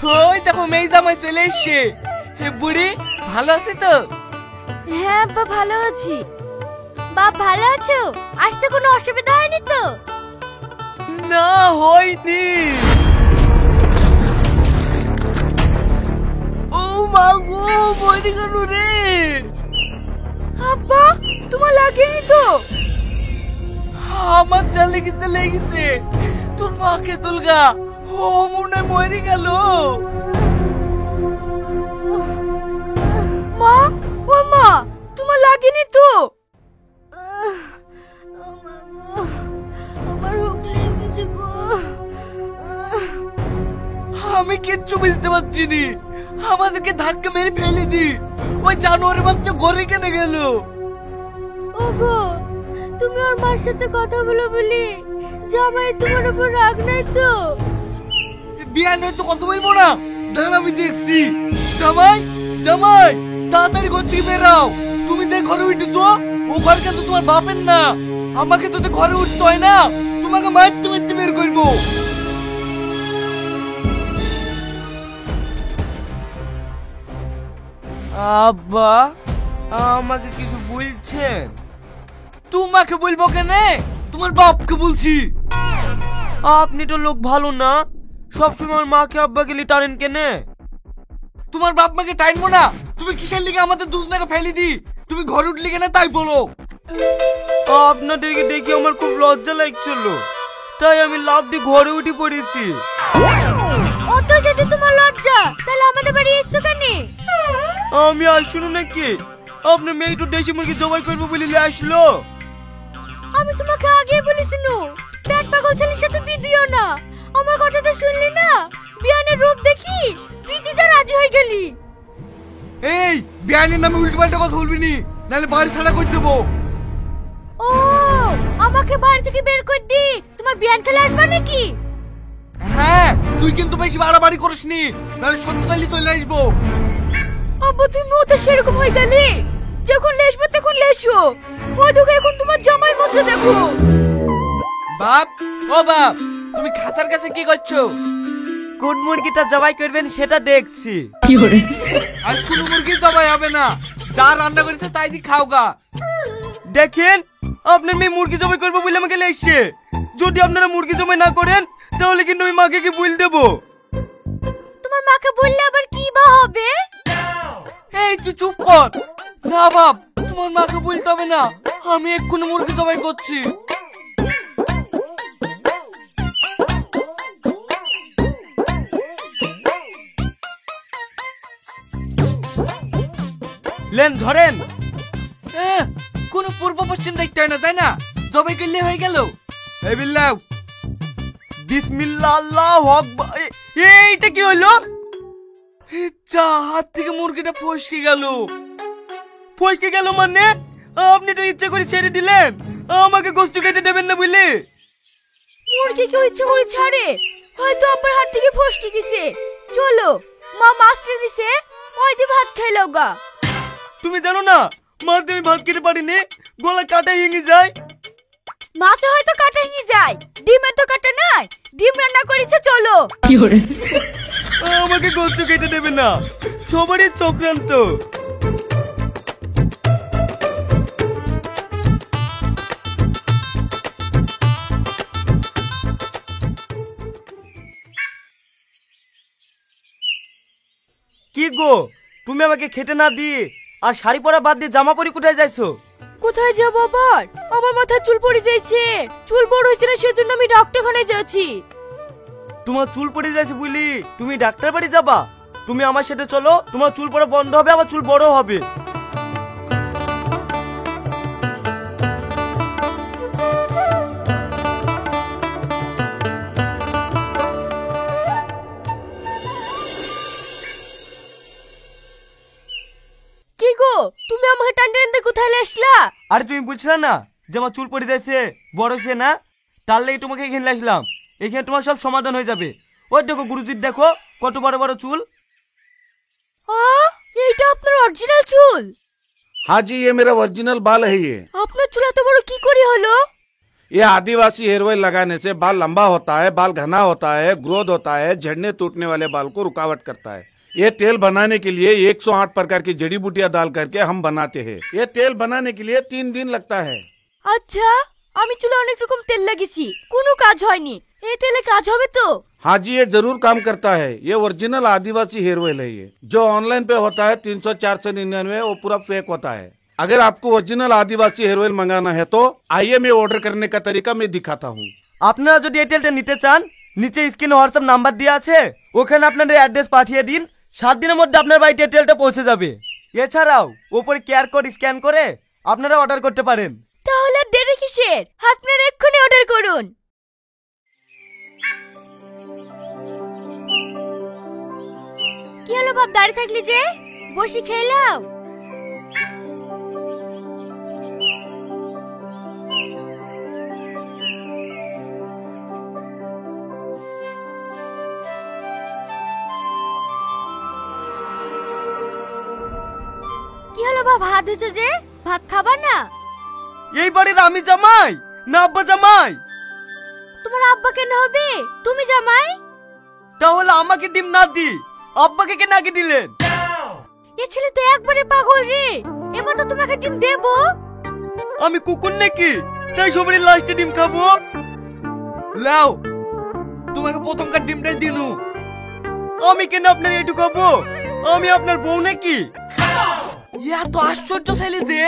ওই দেখো মেয়ে জামাই চলে এসছে। বুড়ি ভালো আছে তো? হ্যাঁ আব্বা ভালো আছি। বাপ ভালো আছো? আসতে কোনো অসুবিধা হয়নি তো? না হয়নি। ও মা গো, মরে গেল রে। আব্বা তোমার লাগেনি তো? আমার যা লেগেছে লেগেছে। তোর মাকে দুলগা, ও মনে মরে গেল। মা, ও মা, তোমার লাগেনি তো? আমার হুক লেগেছে গো। আমি কিচ্ছু বুঝতে পারছি নি। আমাদেরকে ধাক্কা মেরে ফেলে দি। ওই জানোয়ারের বাচ্চা ঘরে কেন গেল? ওগো, তুমি ওর মার সাথে কথা বলো বলি জামাই তোমার উপর রাগ নাই তো? বিয়ে নয় তো কথা বলবো না। দাঁড়া আমি দেখছি। জামাই, জামাই তাড়াতাড়ি ঘর থেকে বেরাও। তুমি যে ঘরে উঠেছো ও ঘর কিন্তু তোমার বাপের না। আমাকে তো ঘরে উঠতে হয় না, তোমাকে মারতে মারতে বের করবো। আব্বা আমাকে কিছু বলছেন? তোমাকে বলবো কেন, তোমার বাপকে বলছি। আপনি তো লোক ভালো না, সবসময় মাকে আব্বাকে লি টানেন কেনে? তোমার বাপ মাকে টাইনবো না। তুমি কিসের লিগে আমাদের দুজনাকে ফেলে দি? তুমি ঘরে উঠলি কেন তাই বলো। আপনাদেরকে দেখে আমার খুব লজ্জা লাগছিল, তাই আমি লাফ দিয়ে ঘরে উঠে পড়েছি। অত যদি তোমার লজ্জা, তাহলে আমাদের বাড়ি এসছো কেন? আমি আসুন নাকি? আপনার মেয়ে একটু দেশি মুরগি জবাই করবো বলে আসলো। আমি তোমাকে আগেই বলেছি নো, পেট পাগল ছেলের সাথে বিয়ে দিও না। আমার কথা তো শুনলি না? বিয়ানের রূপ দেখি বিদিতে রাজি হয়ে গেলি। এই বিয়ানের নামে উল্টো পাল্টা কথা বলবি নি, নাহলে বাড়ি ছাড়া করে দেবো। ও, আমাকে বাড়ি থেকে বের করে দি তোমার বিয়ান খেলে আসবা নাকি? হ্যাঁ, তুই কিন্তু বেশি বাড়াবাড়ি করিসনি, নাহলে সত্যি চলে আসবো। আব্বা তুমি তো সেরকম হয়ে গেলি, যখন লেসবো তখন লেসো। ওই দেখো এখন তোমার জামাই মজা দেখো। বাপ, ও বাপ, তুমি খাসার কাছে কি করছো? কোন মুরগিটা জবাই করবেন সেটা দেখছি। কি করে? আজ কোনো মুরগি জবাই হবে না, যা রান্না করেছে তাই দি খাওগা। দেখেন, আপনার মেয়ে মুরগি জবাই করবে বলে আমাকে লেখছে। যদি আপনারা মুরগি জবাই না করেন তাহলে কিন্তু আমি মাকে কি বল দেবো। তোমার মাকে বললে আবার কি বা হবে? এই তুই চুপ কর। না বাপ, তোমার মাকে বলতে হবে না, আমি এক্ষুনি মুরগি জবাই করছি। লেন ধরেন। কোন পূর্ব পশ্চিম দেখতে হয় না, তাই না? জবাই করলে হয়ে গেল। এই বিল্লাহ, বিসমিল্লাহ, আল্লাহু আকবার। এইটা কি হলো? যা, হাত থেকে মুরগিটা ফসকে গেল। ফসকে গেল মানে? আপনি তো ইচ্ছা করে ছেড়ে দিলেন, আমাকে গোশত কেটে দেবেন না বুঝলি? মুরগি কেউ ইচ্ছা করে ছাড়ে? হয়তো আপনার হাত থেকে ফসকে গেছে। চলো, মা মাস্টার দিছে, ওই দিয়ে ভাত খাইলো গা। তুমি জানো না মাছ আমি ভাত খেতে পারিনি, গলা কাটা ভেঙে যায়। মাছে হয়তো কাটা ভেঙে যায়, ডিমের তো কাটা নাই। ডিম রান্না করেছে, চলো। কি করে? আমাকে গোশত কেটে দেবে না, সবারই চক্রান্ত। কি গো, তুমি আমাকে খেতে না দিয়ে আর শাড়ি পরা বাদ দিয়ে জামা পরে কোথায় যাইছো? কোথায় যাবো আবার? আমার মাথায় চুল পড়ে যাইছে। চুল বড় হয়েছে না, সেজন্য আমি ডাক্তারখানায় যাচ্ছি। তোমার চুল পড়ে যাচ্ছে বুঝলি তুমি ডাক্তার বাড়ি যাবা? তুমি আমার সাথে চলো, তোমার চুল পড়া বন্ধ হবে, আবার চুল বড় হবে। কি গো, তুমি আমাকে টানতে টানতে কোথায় আসলা? আরে তুমি বুঝছিলে না যে আমার চুল পড়ে যাচ্ছে, বড় হচ্ছে না, তার লেগে তোমাকে এখানে আসলাম। এখানে তোমার সব সমাধান হয়ে যাবে। ওই দেখো গুরুজির, দেখো কত বড় বড় চুল। এইটা আপনার অরিজিনাল চুল? हाँ जी, ये मेरा ओरिजिनल बाल है। ये আপনার চুল এত বড় কি করে হলো? ये आदिवासी हेयर ऑयल लगाने से बाल लंबा होता है, बाल घना होता है, ग्रोथ होता है, झड़ने टूटने वाले बाल को रुकावट करता है। ये तेल बनाने के लिए 108 प्रकार की जड़ी बूटियां डाल करके हम बनाते हैं। ये तेल बनाने के लिए 3 दिन लगता है। अच्छा, আমি চুলে অনেক রকম তেল লাগিয়েছি, কোনো কাজ হয়নি। এই তেলে কাজ হবে তো? हाँ जी, ये जरूर काम करता है। ये ओरिजिनल आदिवासी हेयर ऑयल है। ये जो ऑनलाइन पे होता है 300-499, वो पूरा फेक होता है। अगर आपको ओरिजिनल आदिवासी हेयर ऑयल मंगाना है तो आइए, मैं ऑर्डर करने का तरीका मैं दिखाता हूँ। আপনারা যদি এই তেলটা নিতে চান, নিচে স্ক্রিনে হোয়াটসঅ্যাপ নাম্বার দেওয়া আছে, ওখানে আপনাদের অ্যাড্রেস পাঠিয়ে দিন। 7 দিনের মধ্যে আপনার বাড়িতে এই তেলটা পৌঁছে যাবে। এছাড়াও উপরে কিউআর কোড স্ক্যান করে আপনারা অর্ডার করতে পারেন। তাহলে দেরি কিসের? আপনারা এক্ষুনি অর্ডার করুন। কি হলো বাপ, দাঁড়িয়ে থাকলি যে? বসি খেয়ে নাও। কি হলো বাপ, হাত ধুছো যে? ভাত খাবা না? এই বাড়ির আমি জামাই না আব্বা জামাই? তোমার আব্বা কেন হবে? তুমি জামাই। তাহলে আমাকে ডিম না দি আব্বাকে কেন আগে দিলেন? এ ছেলে তো একবারে পাগল রে, এবার তো তোমাকে ডিম দেবো। আমি কুকুর নাকি তাই সবারই লাস্টে ডিম খাবো? লাও, তোমাকে প্রথমকার ডিমটাই দিনু। আমি কেন আপনার এইটু খাবো? আমি আপনার বউ নাকি? ইয়া তো আশ্চর্য ছেলে যে,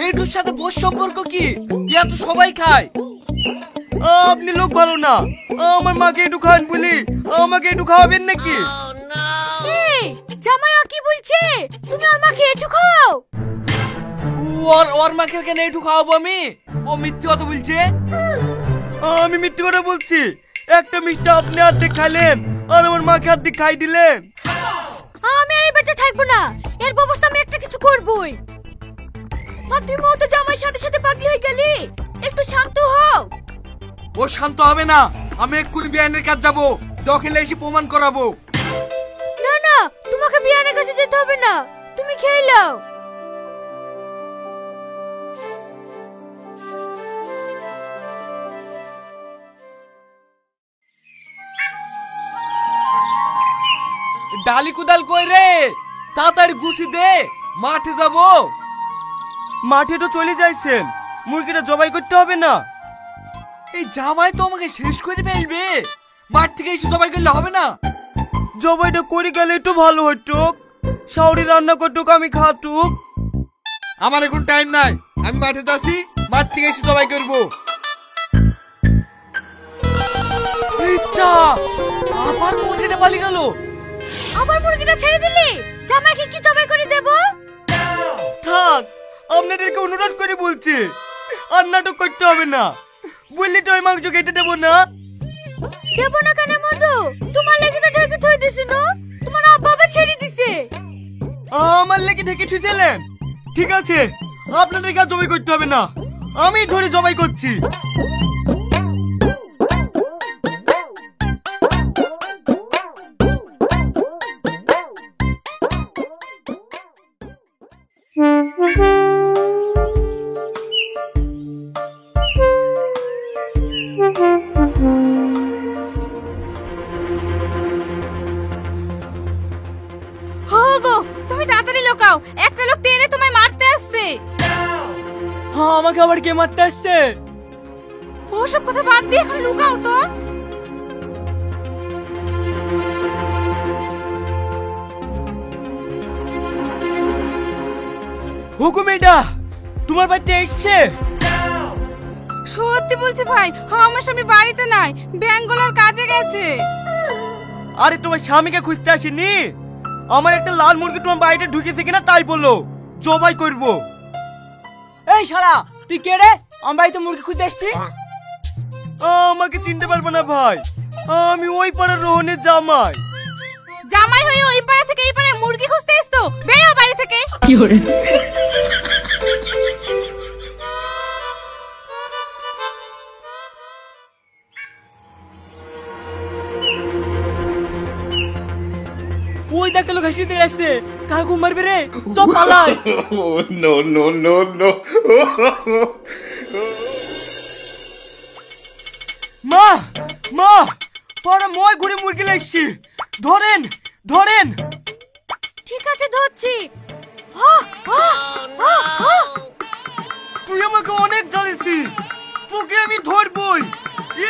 এইটুর সাথে বস সম্পর্ক কি? ইয়া তো সবাই খায়। আপনি লোক ভালো না, আমার মাকে একটু খান বলি আমাকে একটু খাওয়াবেন নাকি? এই জামাই কি বলছে? তুমি আর মাকে একটু খাও। ওর মাকে কেন একটু খাওয়াবো আমি? ও মিথ্যে কথা বলছে। আমি মিথ্যে কথা বলছি? একটা মিষ্টি আপনি অর্ধেক খাইলেন আর আমার মাকে অর্ধেক খাই দিলেন। আমি আর এই বাড়িতে থাকবো না, এর ব্যবস্থা আমি একটা কিছু করবই। আর তুই মতো জামাইয়ের সাথে সাথে পাগলি হয়ে গেলি, একটু শান্ত হও। ও শান্ত হবে না, আমি এক্ষুনি বিয়ানের কাছে যাবো, দখলে এসে প্রমাণ করাবো। না না, তোমাকে বিয়ানের কাছে যেতে হবে না, তুমি খেয়ে নাও। ডালি কুদাল কই রে? তাড়াতাড়ি গুছি দে, মাঠে যাবো। মাঠে তো চলে যাইছেন, মুরগিটা জবাই করতে হবে না? এই জামাই তো আমাকে শেষ করে ফেলবে, মাঠ থেকে এসে জবাই করলে হবে না? জবাইটা করে গেলে একটু ভালো হতো, শাওরি রান্না করতুক, আমি খাতুক। আমার এখন টাইম নাই, আমি মাঠে যাচ্ছি, মাঠ থেকে এসে জবাই করবো। ইচ্ছা আবার মুরগিটা পালিয়ে গেল। আবার মুরগিটা ছেড়ে দিলি, জামাইকে কি জবাই করে দেব? থাক, আপনাদেরকে অনুরোধ করে বলছি, আর নাটক করতে হবে না। বললি তো ওই মাংস কেটে দেবো না। দেব না কেন মধু? তোমার লেগে তো ঢেকে থই দিছি না, তোমার আব্বা আবার ছেড়ে দিছে। আমার লেগে ঢেকে ছুঁয়েছিলেন? ঠিক আছে, আপনাদেরকে আর জবাই করতে হবে না, আমি ধরে জবাই করছি। তুমি তাড়াতাড়ি লুকাও, একটা লোক তেরে তোমায় মারতে আসছে। হ্যাঁ, আমাকে আবার কে মারতে আসছে? ওসব কথা বাদ দিয়ে এখন লুকাও তো। হুকুম, এটা তোমার বাড়িতে এসছে? সত্যি বলছি ভাই, আমার স্বামী বাড়িতে নাই, ব্যাঙ্গালোর কাজে গেছে। আরে তোমার স্বামীকে খুঁজতে আসেনি, আমার একটা লাল মুরগি তোমার বাড়িতে ঢুকেছে কিনা তাই বলো, জবাই করবো। এই শালা, তুই কে রে? আমার বাড়িতে মুরগি খুঁজতে আসছি। আমাকে চিনতে পারবো না ভাই, আমি ওই পাড়ার রোহনের জামাই। জামাই হয়ে ওই পাড়া থেকে এই পাড়ায় মুরগি খুঁজতে এসছো? বেরো বাড়ি থেকে। কি করে? ওই দেখতে লোক হাসি দিয়ে আসছে, কাকু মারবে রে, চল পালাই। No no no no. মই ঘুরে মুরগি লাগছি, ধরেন ধরেন। ঠিক আছে ধরছি। হা, হা, হা, হা। তুই আমাকে অনেক জ্বালিয়েছি, তোকে আমি ধরবই।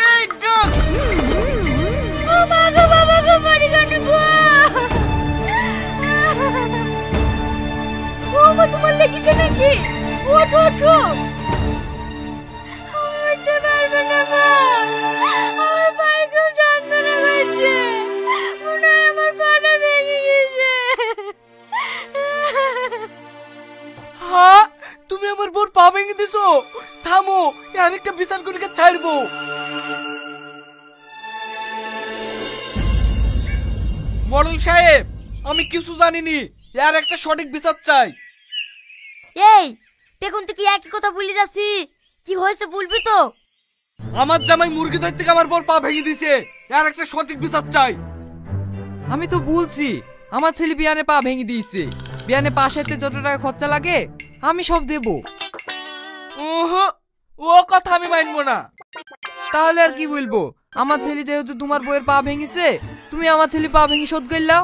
এই ডাক। ও মা গো, বাবা গো, মরে গেল গো। ও মা, তোমার লেগেছে নাকি? ওঠো ওঠো। উঠতে পারবে না মা, আমার পায়ে খুব যন্ত্রণা হচ্ছে, মনে হয় আমার পাটা ভেঙে গেছে। হ্যাঁ, তুমি আমার বোর পা ভেঙে দিছো। থামো, আরেকটা বিচার করে ছাড়বো। মডেল সাহেব, আমি কিছু জানিনি, এর একটা সঠিক বিচার চাই। এই দেখুন তো কি একই কথা বলি যাচ্ছি, কি হয়েছে বলবি তো? আমার জামাই মুরগি ধরতে গিয়ে আমার বোর পা ভেঙে দিয়েছে, এর একটা সঠিক বিচার চাই। আমি তো বলছি আমার ছেলে বিয়ানে পা ভেঙে দিয়েছে, বিয়ানে পা সারতে যত টাকা খরচা লাগে আমি সব দেব। ওহো, ও কথা আমি মানবো না। তাহলে আর কি বলবো, আমার ছেলে যেহেতু তোমার বউয়ের পা ভেঙেছে, তুমি আমার ছেলে পা ভেঙে শোধ করলাও।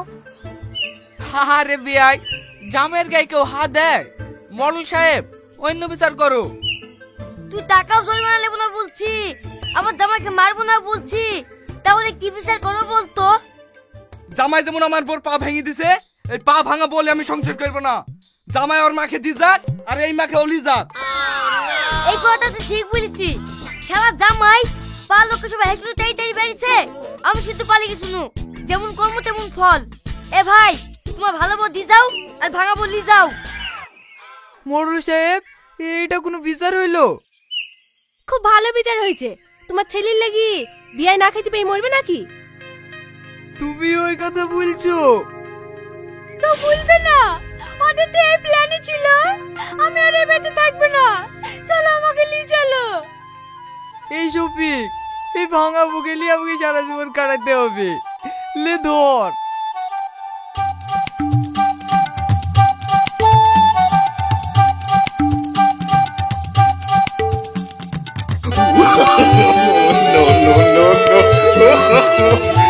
আরে বিয়াই, জামের গায়ে কেউ হাত দেয়? মডেল সাহেব, অন্য বিচার করো। তুই টাকাও জরিমানা নেবো না বলছি, আমার জামাইকে মারবো না বলছি, তাহলে কি বিচার করবো বলতো? জামাই যেমন আমার বোর পা ভেঙে দিছে, এই পা ভাঙা বলে আমি সংসার করবো না। জামাই ওর মাকে দি যাক, আর এই মাকে অলি যাক। এই কথা তুই ঠিক বলেছি। খেলা জামাই পা লোকের সবাই হেঁটে তাই তাই বেরিয়েছে, আমি শুধু পালিয়ে গেছি নু। যেমন কর্ম তেমন ফল। এ ভাই, তোমার ভালো বউ দি যাও আর ভাঙা বলি যাও। মোড়ল সাহেব, এটা কোনো বিচার হইলো? খুব ভালো বিচার হয়েছে। তোমার ছেলের লাগি বিয়ায় না খাইতে পেয়ে মরবে নাকি? তুমি ওই কথা বলছো? তো বলবে না, ওদের তো এই প্ল্যানই ছিল। আমি আর এই বাড়িতে থাকবো না, চলো আমাকে নিয়ে চলো। এই শফিক, এই ভাঙা বুকে নিয়ে আমাকে সারা জীবন কাটাতে হবে। লে ধর। no, no, no, no.